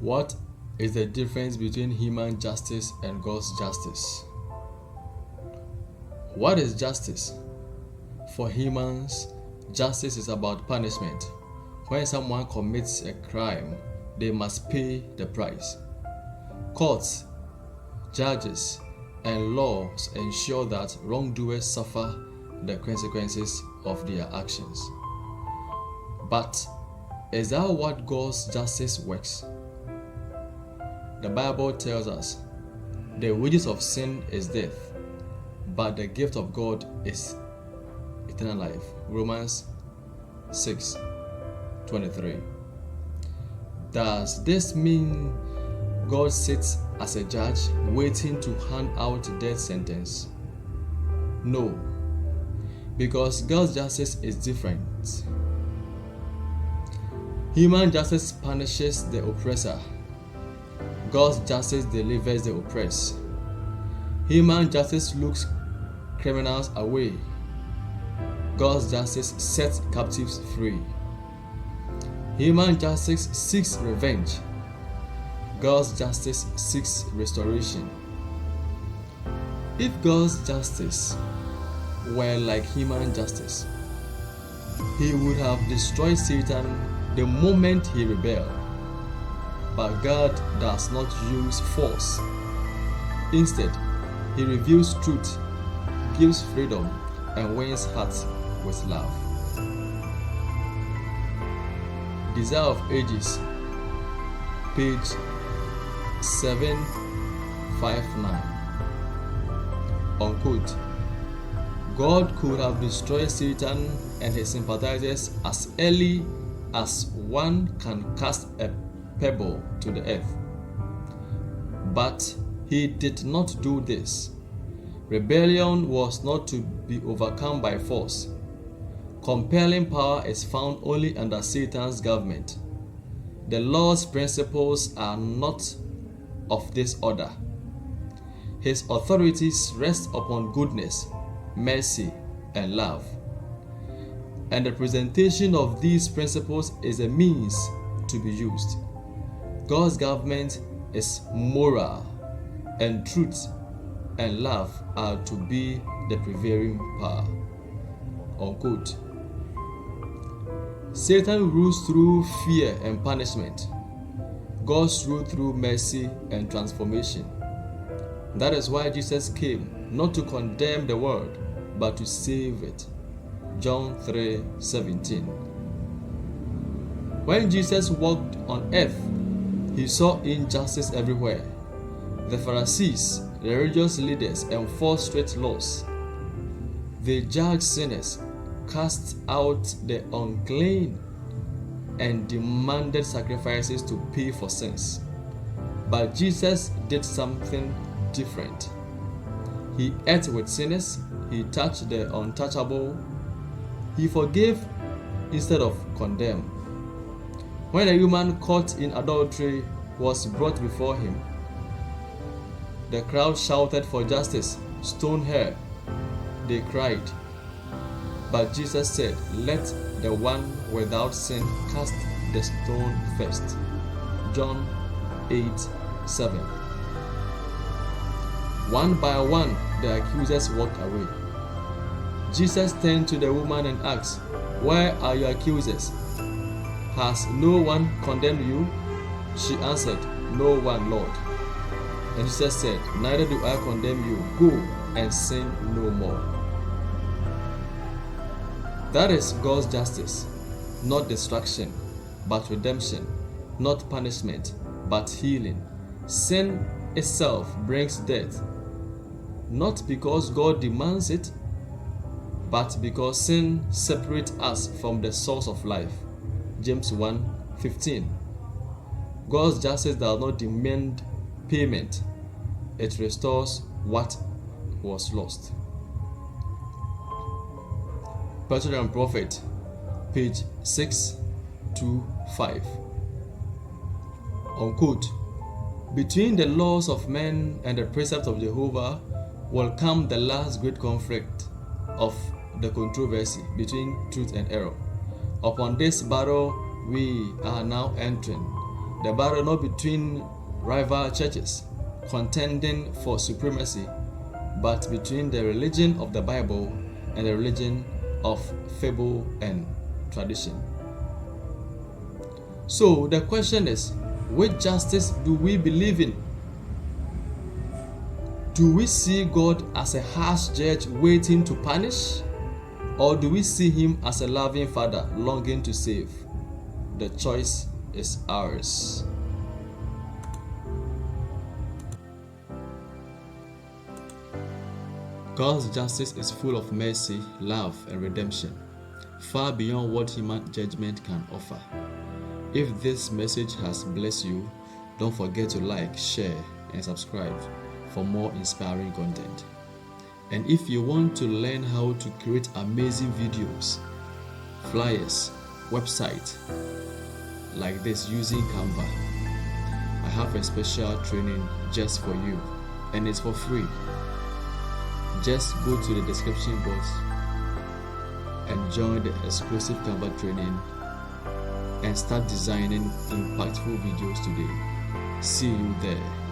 What is the difference between human justice and God's justice? What is justice? For humans, justice is about punishment. When someone commits a crime, they must pay the price. Courts, judges, and laws ensure that wrongdoers suffer the consequences of their actions. But is that what God's justice works? The Bible tells us the wages of sin is death, but the gift of God is eternal life. Romans 6:23. Does this mean God sits as a judge waiting to hand out death sentence? No, because God's justice is different. Human justice punishes the oppressor. God's justice delivers the oppressed. Human justice looks criminals away. God's justice sets captives free. Human justice seeks revenge. God's justice seeks restoration. If God's justice were like human justice, he would have destroyed Satan the moment he rebelled. But God does not use force. Instead, he reveals truth, gives freedom, and wins hearts with love. Desire of Ages, page 759. Unquote. God could have destroyed Satan and his sympathizers as early as one can cast a pebble to the earth. But he did not do this. Rebellion was not to be overcome by force. Compelling power is found only under Satan's government. The Lord's principles are not of this order. His authorities rest upon goodness, mercy, and love. And the presentation of these principles is a means to be used. God's government is moral, and truth and love are to be the prevailing power. Unquote. Satan rules through fear and punishment. God's rule through mercy and transformation. That is why Jesus came, not to condemn the world, but to save it. John 3:17. When Jesus walked on earth, he saw injustice everywhere. The Pharisees, the religious leaders, enforced strict laws. They judged sinners, cast out the unclean, and demanded sacrifices to pay for sins. But Jesus did something different. He ate with sinners, he touched the untouchable, he forgave instead of condemned. When a woman caught in adultery was brought before him, the crowd shouted for justice, "Stone her." They cried. But Jesus said, "Let the one without sin cast the stone first." John 8:7. One by one, the accusers walked away. Jesus turned to the woman and asked, "Where are your accusers? Has no one condemned you?" She answered, "No one, Lord." And Jesus said, "Neither do I condemn you. Go and sin no more." That is God's justice, not destruction, but redemption, not punishment, but healing. Sin itself brings death, not because God demands it, but because sin separates us from the source of life. James 1:15. God's justice does not demand payment, it restores what was lost. Patriarch and Prophet, page 625. Unquote. Between the laws of men and the precepts of Jehovah will come the last great conflict of the controversy between truth and error. Upon this battle we are now entering. The battle not between rival churches contending for supremacy, but between the religion of the Bible and the religion of fable and tradition. So the question is, which justice do we believe in? Do we see God as a harsh judge waiting to punish? Or do we see him as a loving father longing to save? The choice is ours. God's justice is full of mercy, love, and redemption, far beyond what human judgment can offer. If this message has blessed you, don't forget to like, share, and subscribe for more inspiring content. And if you want to learn how to create amazing videos, flyers, website like this using Canva, I have a special training just for you, and it's for free. Just go to the description box and join the exclusive Canva training and start designing impactful videos today. See you there.